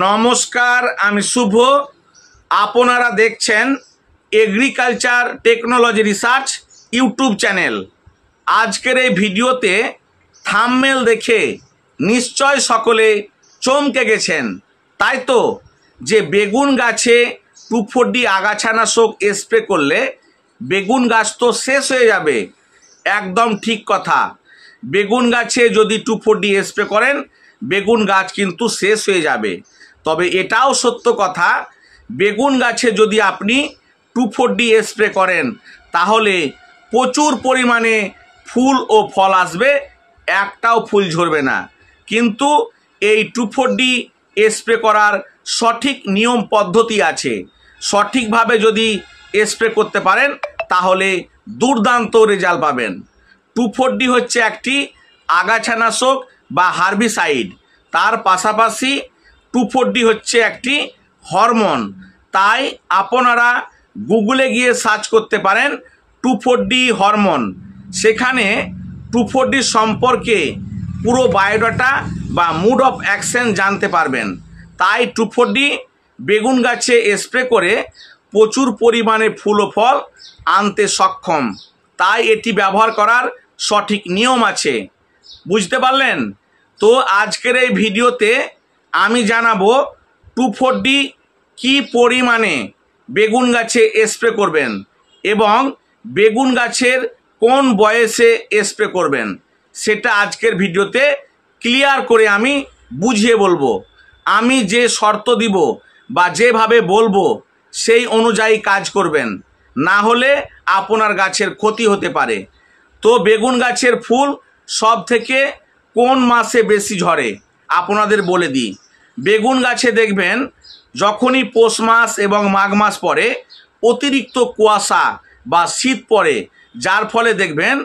নমস্কার, আমি শুভ। আপনারা দেখছেন agriculture technology research YouTube channel. আজকের এই ভিডিওতে থাম্বনেল দেখে নিশ্চয় সকলে চমকে গেছেন, তাই তো? যে বেগুন গাছে 2,4-D আগাছানাশক স্প্রে করলে বেগুন গাছ তো শেষ হয়ে যাবে। একদম ঠিক কথা। বেগুন গাছে যদি 2,4-D স্প্রে করেন বেগুন গাছ কিন্তু শেষ হয়ে যাবে। তবে এটাও সত্য কথা, বেগুন গাছে যদি আপনি 2,4-D স্প্রে করেন তাহলে প্রচুর পরিমাণে ফুল ও ফল আসবে, একটাও ফুল ঝরবে না। কিন্তু এই 2,4-D স্প্রে করার সঠিক নিয়ম পদ্ধতি আছে। সঠিকভাবে যদি স্প্রে করতে পারেন তাহলে দুর্দান্ত রেজাল্ট পাবেন। 2,4-D হচ্ছে একটি আগাছানাশক বা হার্বিসাইড। তার পাশাপাশি 2,4-D হচ্ছে একটি হরমোন। তাই আপনারা গুগলে গিয়ে সার্চ করতে পারেন 2,4-D হরমোন। সেখানে 2,4-D সম্পর্কে পুরো বায়োডাটা বা মুড অফ অ্যাকশন জানতে পারবেন। তাই 2,4-D বেগুন গাছে স্প্রে করে প্রচুর পরিমাণে ফুল ও ফল আনতে সক্ষম। তাই এটি ব্যবহার করার সঠিক নিয়ম আছে। বুঝতে পারলেন তো? আজকের এই ভিডিওতে আমি জানাবো 2,4-D কি পরিমাণে বেগুন গাছে স্প্রে করবেন এবং বেগুন গাছের কোন বয়সে স্প্রে করবেন সেটা আজকের ভিডিওতে ক্লিয়ার করে আমি বুঝিয়ে বলবো। আমি যে শর্ত দিব বা যেভাবে বলবো সেই অনুযায়ী কাজ করবেন, না হলে আপনার গাছের ক্ষতি হতে পারে। তো বেগুন গাছের ফুল সব থেকে কোন মাসে বেশি ঝরে আপনাদের বলে দিই। বেগুন গাছে দেখবেন যখনই পৌষ মাস এবং মাঘ মাস পরে অতিরিক্ত কুয়াশা বা শীত পড়ে, যার ফলে দেখবেন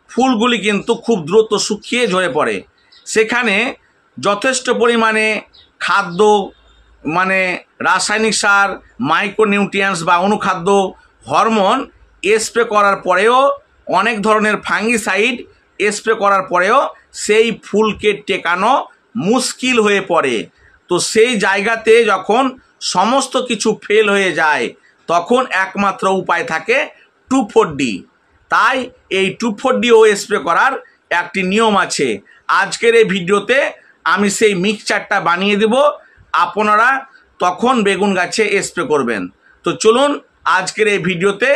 ফুলগুলি কিন্তু খুব দ্রুত শুকিয়ে ঝরে পড়ে। সেখানে যথেষ্ট পরিমাণে খাদ্য মানে রাসায়নিক সার, মাইক্রোনিউট্রিয়েন্টস বা অনুখাদ্য, হরমোন স্প্রে করার পরেও, অনেক ধরনের ফাঙ্গিসাইড স্প্রে করার পরেও সেই ফুলকে টেকানো মুশকিল হয়ে পড়ে। তো সেই জায়গাতে যখন সমস্ত কিছু ফেল হয়ে যায় তখন একমাত্র উপায় থাকে 2,4-D। তাই এই 2,4-Dও স্প্রে করার একটি নিয়ম আছে। আজকের এই ভিডিওতে আমি সেই মিক্সচারটা বানিয়ে দেব, আপনারা তখন বেগুন গাছে স্প্রে করবেন। তো চলুন আজকের এই ভিডিওতে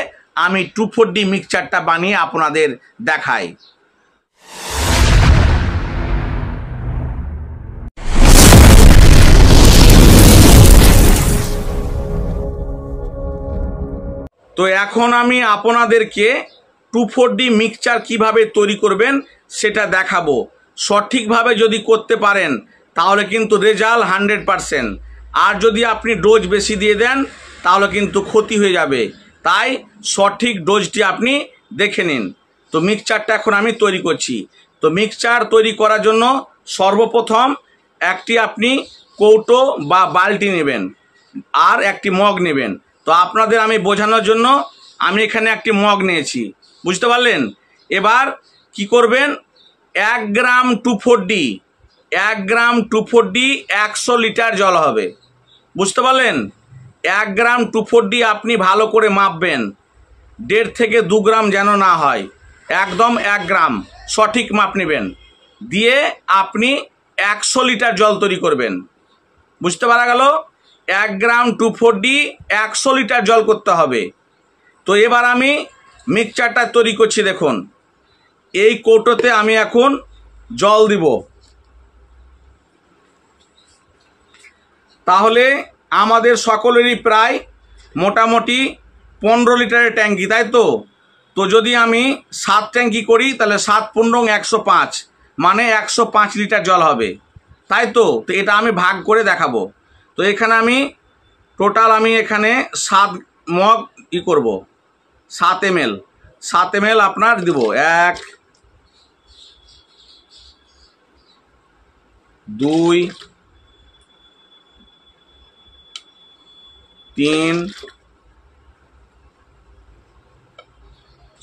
আমি 2,4-D মিক্সচারটা বানিয়ে আপনাদের দেখাই। তো এখন আমি আপনাদেরকে 2,4-D মিক্সচার কিভাবে তৈরি করবেন সেটা দেখাবো। সঠিকভাবে যদি করতে পারেন তাহলে কিন্তু রেজাল্ট 100%। আর যদি আপনি ডোজ বেশি দিয়ে দেন তাহলে কিন্তু ক্ষতি হয়ে যাবে। তাই সঠিক ডোজটি আপনি দেখে নিন। তো মিক্সচারটা এখন আমি তৈরি করছি। তো মিক্সচার তৈরি করার জন্য সর্বপ্রথম একটি আপনি কৌটো বা বালতি নেবেন আর একটি মগ নেবেন। তো আপনাদের আমি বোঝানোর জন্য আমি এখানে একটি মগ নিয়েছি, বুঝতে পারলেন? এবার কি করবেন, 1 গ্রাম 2,4-D 100 লিটার জল হবে, বুঝতে পারলেন? 1 গ্রাম 2,4-D আপনি ভালো করে মাপবেন, 1.5 থেকে 2 গ্রাম যেন না হয়, একদম 1 গ্রাম সঠিক মাপ নেবেন। দিয়ে আপনি 100 লিটার জল তৈরি করবেন, বুঝতে পারা গেল? 1 গ্রাম 2,4-D 100 লিটার জল করতে হবে। তো এবার আমি মিক্সচারটা তৈরি করছি। দেখুন, এই কৌটোতে আমি এখন জল দিব। তাহলে আমাদের সকলেরই প্রায় মোটামুটি 15 লিটারের ট্যাঙ্কি, তাই তো? তো যদি আমি 7 ট্যাঙ্কি করি তাহলে 7×15 105, মানে 105 লিটার জল হবে, তাই তো? তো এটা আমি ভাগ করে দেখাবো। তো এখানে আমি টোটাল এখানে 7 মগ করব, 7 ml আপনার দিব। 1 2 3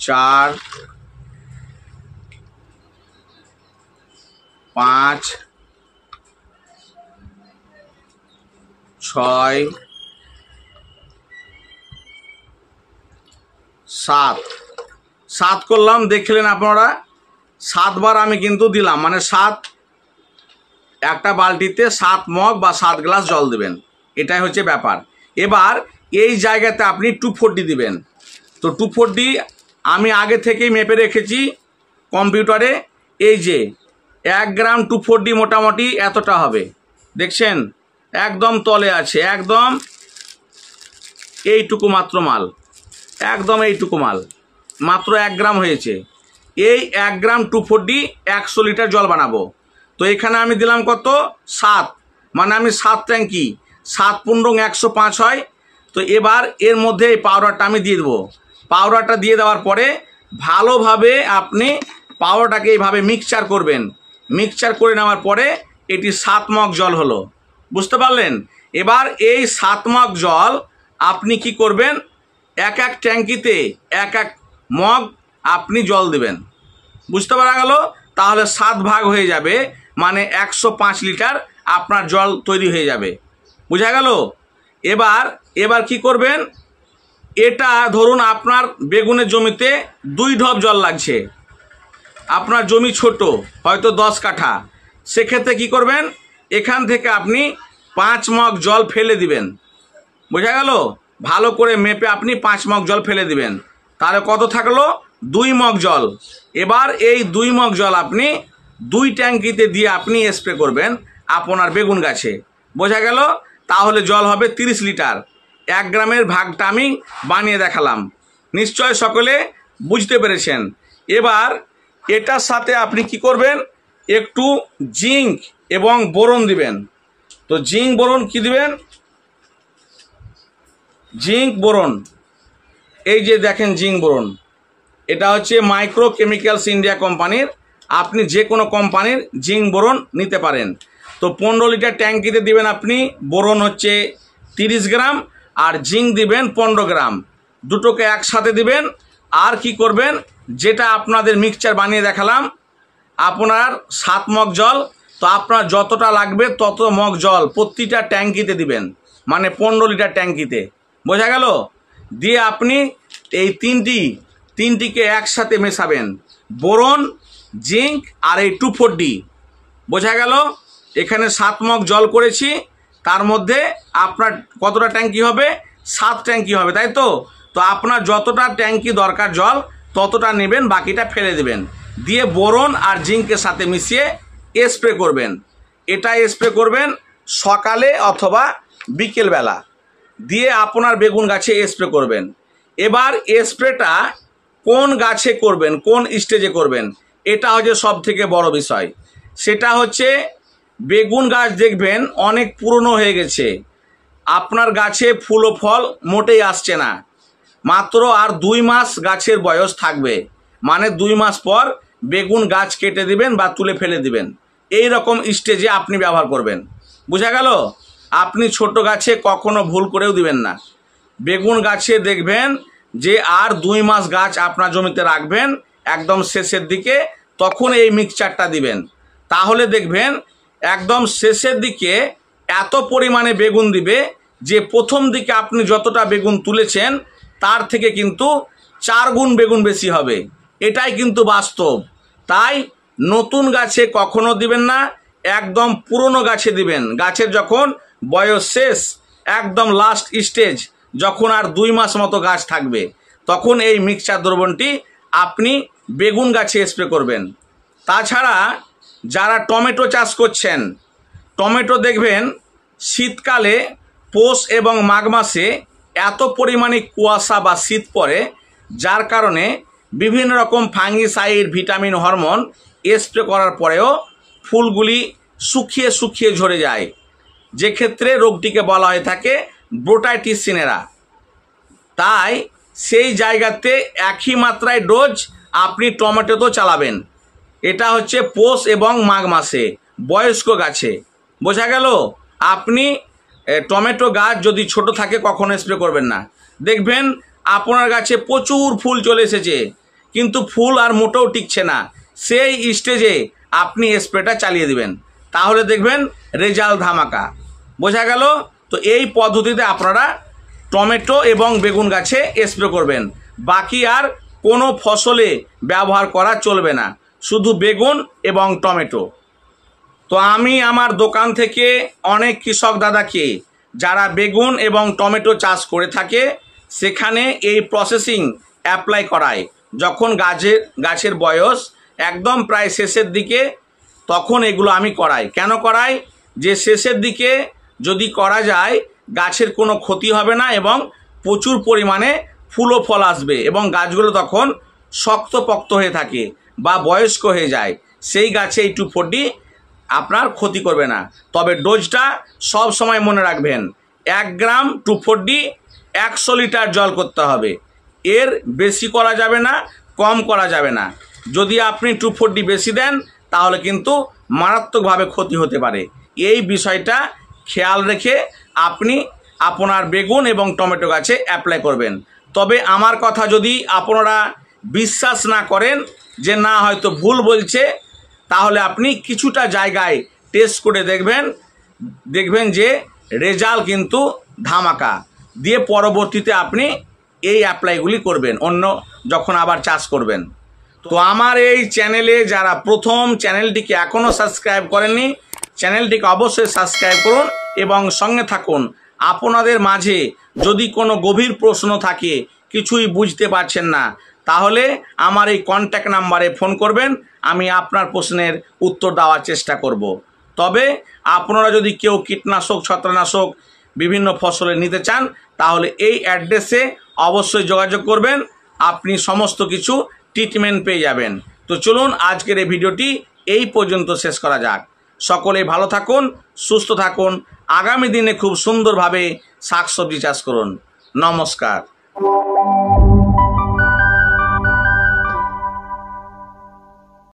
4 5 6 7 7 করলাম, দেখলেন আপনারা 7 বার আমি কিন্তু দিলাম, মানে 7 একটা বালতিতে 7 মগ বা 7 গ্লাস জল দেবেন, এটাই হচ্ছে ব্যাপার। এবার এই জায়গাতে আপনি 240 দিবেন। তো 240 আমি আগে থেকেই মেপে রেখেছি কম্পিউটারে। এই যে 1 গ্রাম 240 মোটামুটি এতটা হবে, দেখছেন একদম তলে আছে, একদম এইটুকু মাত্র মাল, একদম এইটুকু মাল, মাত্র 1 গ্রাম হয়েছে। এই 1 গ্রাম 240 100 লিটার জল বানাবো। তো এখানে আমি দিলাম কত 7, মানে আমি 7 ট্যাঙ্কি, 7 × 105 হয়। তো এবার এর মধ্যে এই পাউডারটা আমি দিয়ে দেবো। পাউডারটা দিয়ে দেওয়ার পরে ভালোভাবে আপনি পাউডারটাকে এইভাবে মিক্সচার করবেন। মিক্সচার করে নেওয়ার পরে এটি 7 মগ জল হলো, বুঝতে পারলেন? এবার এই 7 মগ জল আপনি কি করবেন, এক এক ট্যাঙ্কিতে 1 মগ আপনি জল দেবেন, বুঝতে পারা গেল? তাহলে 7 ভাগ হয়ে যাবে, মানে 105 লিটার আপনার জল তৈরি হয়ে যাবে, বুঝা গেল? এবার কি করবেন, এটা ধরুন আপনার বেগুনের জমিতে 2 ঢপ জল লাগছে, আপনার জমি ছোট, হয়তো 10 কাঠা, সেক্ষেত্রে কি করবেন, এখান থেকে আপনি 5 মগ জল ফেলে দিবেন, বোঝা গেল? ভালো করে মেপে আপনি 5 মগ জল ফেলে দিবেন, তাহলে কত থাকলো 2 মগ জল। এবার এই 2 মগ জল আপনি 2 ট্যাঙ্কিতে দিয়ে আপনি স্প্রে করবেন আপনার বেগুন গাছে, বোঝা গেল? তাহলে জল হবে 30 লিটার। 1 গ্রামের ভাগটা আমি বানিয়ে দেখালাম, নিশ্চয় সকলে বুঝতে পেরেছেন। এবার এটার সাথে আপনি কি করবেন, একটু জিঙ্ক এবং বোরন দিবেন। তো জিঙ্ক বোরন কি দিবেন, জিঙ্ক বোরন, এই যে দেখেন জিঙ্ক বোরন, এটা হচ্ছে মাইক্রো কেমিক্যালস ইন্ডিয়া কোম্পানির, আপনি যে কোনো কোম্পানির জিঙ্ক বোরন নিতে পারেন। তো 15 লিটার ট্যাঙ্কিতে দিবেন আপনি, বোরন হচ্ছে 30 গ্রাম আর জিঙ্ক দিবেন 15 গ্রাম, দুটোকে একসাথে দিবেন। আর কি করবেন, যেটা আপনাদের মিক্সচার বানিয়ে দেখালাম, আপনার 7 মগ জল, তো আপনার যতটা লাগবে তত মগ জল প্রতিটা ট্যাঙ্কিতে দিবেন, মানে 15 লিটার ট্যাঙ্কিতে, বোঝা গেল? দিয়ে আপনি এই তিনটিকে একসাথে মেশাবেন, বোরন, জিঙ্ক আর এই 240, বোঝা গেল? এখানে 7 মগ জল করেছি, তার মধ্যে আপনার কতটা ট্যাঙ্কি হবে, 7 ট্যাঙ্কি হবে, তাই তো? তো আপনার যতটা ট্যাঙ্কি দরকার জল ততটা নেবেন, বাকিটা ফেলে দেবেন, দিয়ে বোরন আর জিঙ্কের সাথে মিশিয়ে স্প্রে করবেন। এটা স্প্রে করবেন সকালে অথবা বিকেলবেলা, দিয়ে আপনার বেগুন গাছে স্প্রে করবেন। এবার স্প্রেটা কোন গাছে করবেন, কোন স্টেজে করবেন, এটা হচ্ছে সব থেকে বড় বিষয়। সেটা হচ্ছে বেগুন গাছ দেখবেন অনেক পুরনো হয়ে গেছে, আপনার গাছে ফুল ও ফল মোটেই আসছে না, মাত্র আর 2 মাস গাছের বয়স থাকবে, মানে 2 মাস পর বেগুন গাছ কেটে দিবেন বা তুলে ফেলে দিবেন, এই রকম স্টেজে আপনি ব্যবহার করবেন, বোঝা গেল? আপনি ছোট গাছে কখনো ভুল করেও দিবেন না। বেগুন গাছে দেখবেন যে আর 2 মাস গাছ আপনার জমিতে রাখবেন, একদম শেষের দিকে তখন এই মিক্সচারটা দিবেন, তাহলে দেখবেন একদম শেষের দিকে এত পরিমাণে বেগুন দিবে যে প্রথম দিকে আপনি যতটা বেগুন তুলেছেন তার থেকে কিন্তু 4 গুণ বেগুন বেশি হবে, এটাই কিন্তু বাস্তব। তাই নতুন গাছে কখনো দিবেন না, একদম পুরনো গাছে দিবেন, গাছের যখন বয়স শেষ, একদম লাস্ট স্টেজ, যখন আর 2 মাস মতো গাছ থাকবে, তখন এই মিক্সচার দ্রবণটি আপনি বেগুন গাছে স্প্রে করবেন। তাছাড়া যারা টমেটো চাষ করছেন, টমেটো দেখবেন শীতকালে পৌষ এবং মাঘ মাসে এত পরিমাণে কুয়াশা বা শীত পড়ে, যার কারণে বিভিন্ন রকম ফাঙ্গিসাইড, ভিটামিন, হরমোন স্প্রে করার পরেও ফুলগুলি শুকিয়ে শুকিয়ে ঝরে যায়, যে ক্ষেত্রে রোগটিকে বলা হয়ে থাকে ব্রোটাইটিস সিনেরা। তাই সেই জায়গাতে একই মাত্রায় ডোজ আপনি টমেটোতেও চালাবেন। এটা হচ্ছে পৌষ এবং মাঘ মাসে বয়স্ক গাছে, বোঝা গেল? আপনি টমেটো গাছ যদি ছোট থাকে কখনো স্প্রে করবেন না। দেখবেন আপনার গাছে প্রচুর ফুল চলে এসেছে, কিন্তু ফুল আর মোটেও টিকছে না, সেই স্টেজে আপনি স্প্রেটা চালিয়ে দিবেন, তাহলে দেখবেন রেজাল্ট ধামাকা, বোঝা গেল? তো তো এই পদ্ধতিতে আপনারা টমেটো এবং বেগুন গাছে স্প্রে করবেন। বাকি আর কোনো ফসলে ব্যবহার করা চলবে না, শুধু বেগুন এবং টমেটো। তো আমি আমার দোকান থেকে অনেক কৃষক দাদাকে যারা বেগুন এবং টমেটো চাষ করে থাকে সেখানে এই প্রসেসিং অ্যাপ্লাই করায়। যখন গাছের বয়স একদম প্রায় শেষের দিকে তখন এগুলো আমি করাই। কেন করাই? যে শেষের দিকে যদি করা যায় গাছের কোনো ক্ষতি হবে না এবং প্রচুর পরিমাণে ফুল ও ফল আসবে এবং গাছগুলো তখন শক্তপোক্ত হয়ে থাকে বা বয়স্ক হয়ে যায়। সেই গাছে এই 2,4-D আপনার ক্ষতি করবে না। তবে ডোজটা সব সময় মনে রাখবেন, 1 গ্রাম 2,4-D 100 লিটার জল করতে হবে। এর বেশি করা যাবে না, কম করা যাবে না। যদি আপনি 2,4-D বেশি দেন তাহলে কিন্তু মারাত্মকভাবে ক্ষতি হতে পারে। এই বিষয়টা খেয়াল রেখে আপনি আপনার বেগুন এবং টমেটো গাছে অ্যাপ্লাই করবেন। তবে আমার কথা যদি আপনারা বিশ্বাস না করেন যে না হয়তো ভুল বলছে, তাহলে আপনি কিছুটা জায়গায় টেস্ট করে দেখবেন যে রেজাল্ট কিন্তু ধামাকা দিয়ে পরবর্তীতে আপনি এই অ্যাপ্লাইগুলি করবেন অন্য যখন আবার চাষ করবেন। তো আমার এই চ্যানেলে যারা প্রথম চ্যানেলটিকে এখনও সাবস্ক্রাইব করেননি, চ্যানেলটিকে অবশ্যই সাবস্ক্রাইব করুন এবং সঙ্গে থাকুন। আপনাদের মাঝে যদি কোনো গভীর প্রশ্ন থাকে, কিছুই বুঝতে পারছেন না, তাহলে আমার এই কন্ট্যাক্ট নাম্বারে ফোন করবেন, আমি আপনার প্রশ্নের উত্তর দেওয়ার চেষ্টা করব। তবে আপনারা যদি কেউ কীটনাশক, ছত্রাকনাশক বিভিন্ন ফসলে নিতে চান তাহলে এই অ্যাড্রেসে অবশ্যই যোগাযোগ করবেন, আপনি সমস্ত কিছু ট্রিটমেন্ট পেয়ে যাবেন। তো চলুন আজকের এই ভিডিওটি এই পর্যন্ত শেষ করা যাক। সকলেই ভালো থাকুন, সুস্থ থাকুন, আগামী দিনে খুব সুন্দরভাবে শাকসবজি চাষ করুন। নমস্কার।